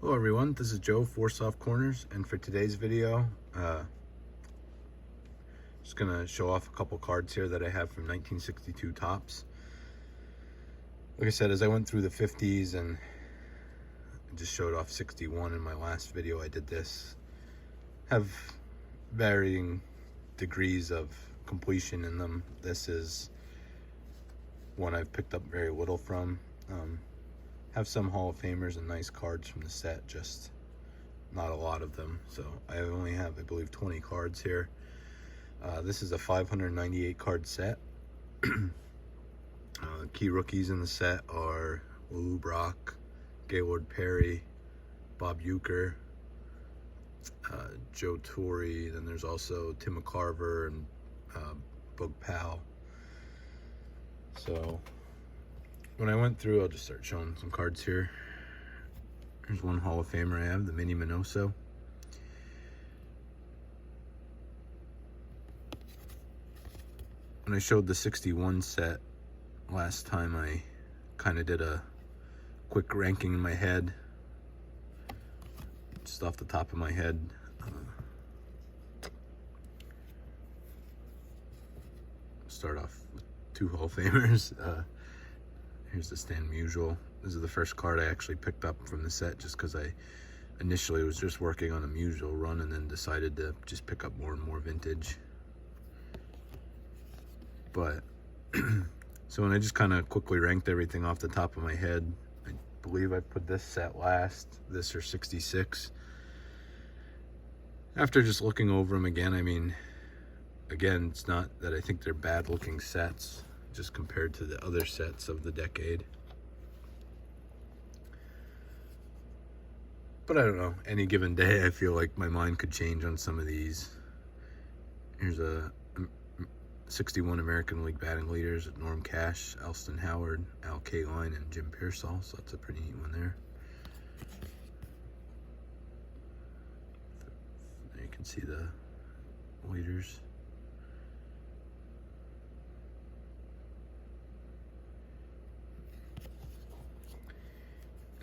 Hello everyone, this is Joe for Soft Corners, and for today's video, just gonna show off a couple cards here that I have from 1962 Topps. Like I said, as I went through the 50s and I just showed off 61 in my last video, I did this. Have varying degrees of completion in them. This is one I've picked up very little from. Have some Hall of Famers and nice cards from the set, just not a lot of them. So I only have, I believe, 20 cards here. This is a 598 card set. Key rookies in the set are Lou Brock, Gaylord Perry, Bob Uecker, Joe Torre. Then there's also Tim McCarver and Bug Powell. So when I went through, I'll just start showing some cards here. There's one Hall of Famer I have, the Mini Minoso. When I showed the 61 set last time, I kind of did a quick ranking in my head, just off the top of my head. Start off with two Hall of Famers. Here's the Stan Musial. This is the first card I actually picked up from the set, just because I initially was just working on a Musial run and then decided to just pick up more and more vintage. But so when I just kind of quickly ranked everything off the top of my head, I believe I put this set last, this or 66. After just looking over them again, I mean, again, it's not that I think they're bad looking sets, just compared to the other sets of the decade. But I don't know, any given day I feel like my mind could change on some of these. Here's a 61 American League batting leaders: Norm Cash, Alston Howard, Al Kaline, and Jim Pearsall. So that's a pretty neat one there. There you can see the leaders.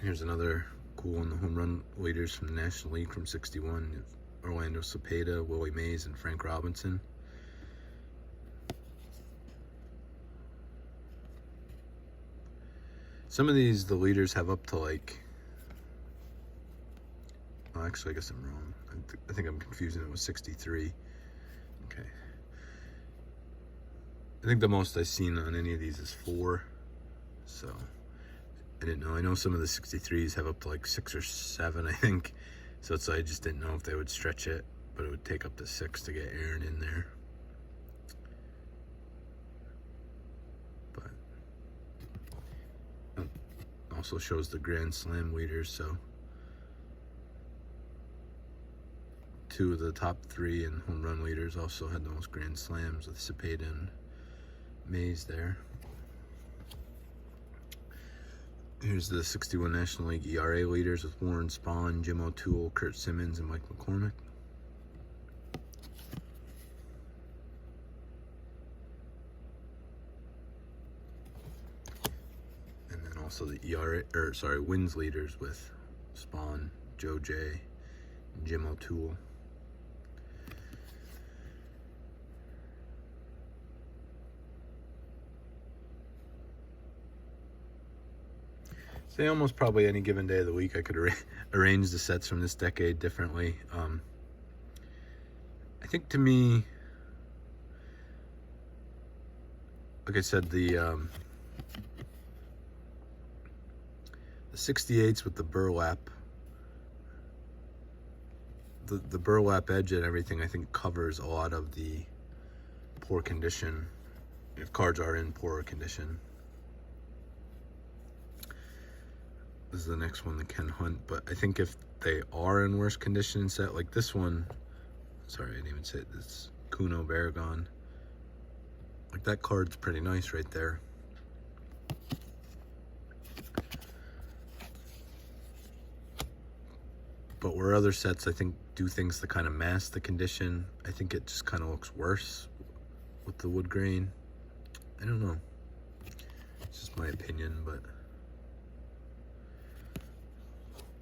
Here's another cool one, the home run leaders from the National League from 61. Orlando Cepeda, Willie Mays, and Frank Robinson. Some of these, the leaders have up to like, well, actually, I guess I'm wrong. I think I'm confusing it with 63. Okay. I think the most I've seen on any of these is 4. So I didn't know. I know some of the 63s have up to like 6 or 7, I think. So I just didn't know if they would stretch it, but it would take up to 6 to get Aaron in there. But also shows the Grand Slam leaders. So 2 of the top 3 and home run leaders also had the most Grand Slams, with Cepeda and Mays there. Here's the 61 National League ERA leaders with Warren Spahn, Jim O'Toole, Kurt Simmons, and Mike McCormick. And then also the wins leaders with Spahn, Joe J, and Jim O'Toole. Say almost probably any given day of the week I could arrange the sets from this decade differently. I think to me, like I said, the 68s with the burlap, the burlap edge and everything, I think covers a lot of the poor condition, if cards are in poorer condition. This is the next one, the Ken Hunt, but I think if they are in worse condition set, like this one, sorry, I didn't even say it, this Kuno Baragon, like that card's pretty nice right there. But where other sets, I think, do things to kind of mask the condition, I think it just kind of looks worse with the wood grain. I don't know. It's just my opinion, but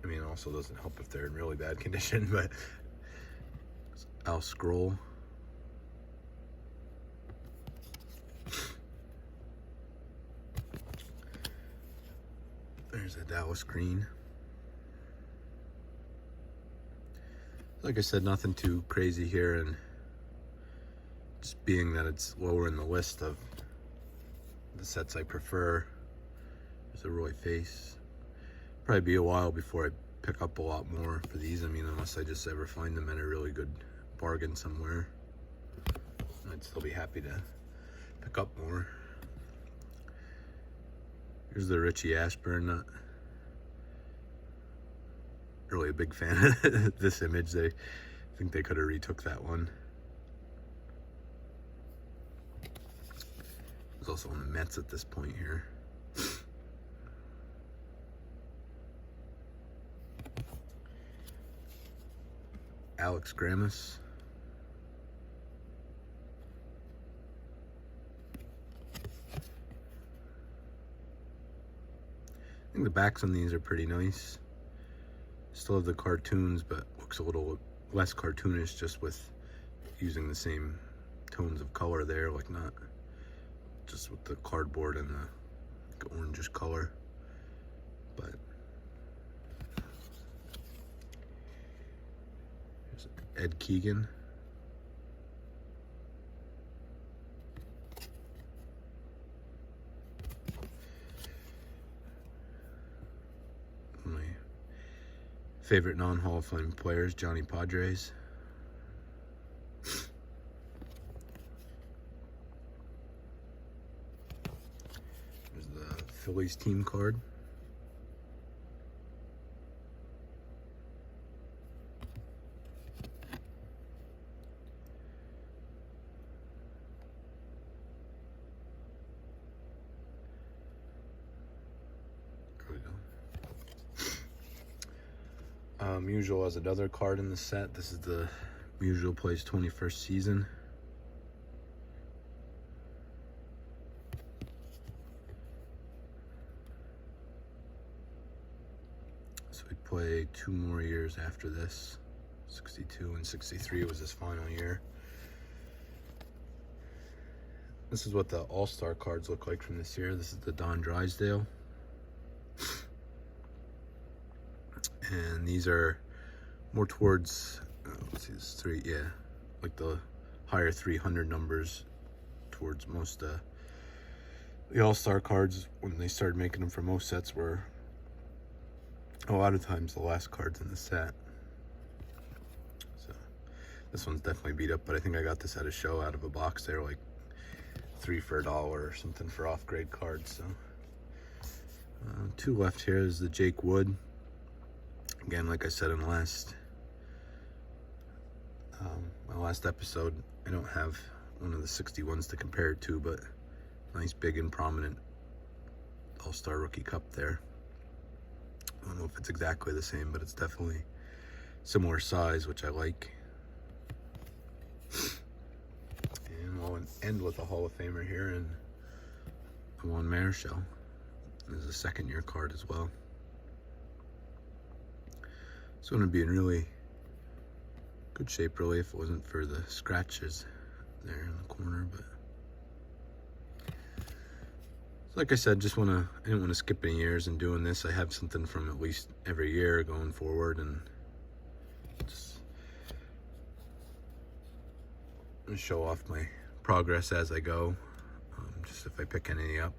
I mean, it also doesn't help if they're in really bad condition, but I'll scroll. There's a Dallas green. Like I said, nothing too crazy here, and just being that it's lower in the list of the sets I prefer. There's a Roy face. Probably be a while before I pick up a lot more for these. I mean, unless I just ever find them at a really good bargain somewhere, I'd still be happy to pick up more. Here's the Richie Ashburn. Not really a big fan of this image. I think they could have retook that one. There's also on the Mets at this point here. Alex Gramus. I think the backs on these are pretty nice. Still have the cartoons, but looks a little less cartoonish just with using the same tones of color there, like not just with the cardboard and the orangish color. But here's Ed Keegan. My favorite non-Hall of Fame players, Johnny Padres. There's the Phillies team card. Musial has another card in the set. This is the Musial plays 21st season. So we play 2 more years after this. 62 and 63 was his final year. This is what the All-Star cards look like from this year. This is the Drysdale. And these are more towards, let's see, this 3, yeah, like the higher 300 numbers towards most the All-Star cards. When they started making them for most sets were a lot of times the last cards in the set. So this one's definitely beat up, but I think I got this at a show out of a box. They were like 3 for $1 or something for off-grade cards. So 2 left here is the Jake Wood. Again, like I said in the last my last episode, I don't have one of the 61s to compare it to, but nice big and prominent All-Star Rookie Cup there. I don't know if it's exactly the same, but it's definitely similar size, which I like. And we'll end with a Hall of Famer here, and Juan Marichal. There's a second-year card as well. It's going to be in really good shape, really, if it wasn't for the scratches there in the corner. But like I said, I didn't want to skip any years in doing this. I have something from at least every year going forward, and just show off my progress as I go. Just if I pick any up,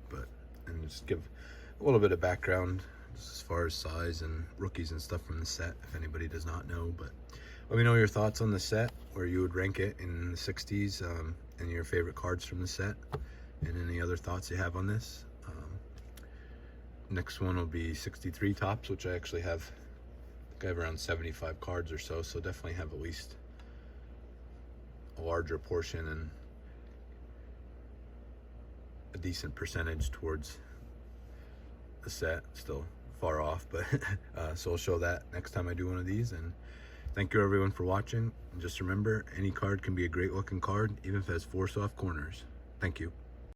and just give a little bit of background just as far as size and rookies and stuff from the set, if anybody does not know. But let me know your thoughts on the set, where you would rank it in the 60s, and your favorite cards from the set, and any other thoughts you have on this. Next one will be 63 tops, which I actually have. I think I have around 75 cards or so, so definitely have at least a larger portion and a decent percentage towards the set. Still far off, but so I'll show that next time I do one of these. And thank you everyone for watching, and just remember, any card can be a great looking card, even if it has 4 soft corners. Thank you.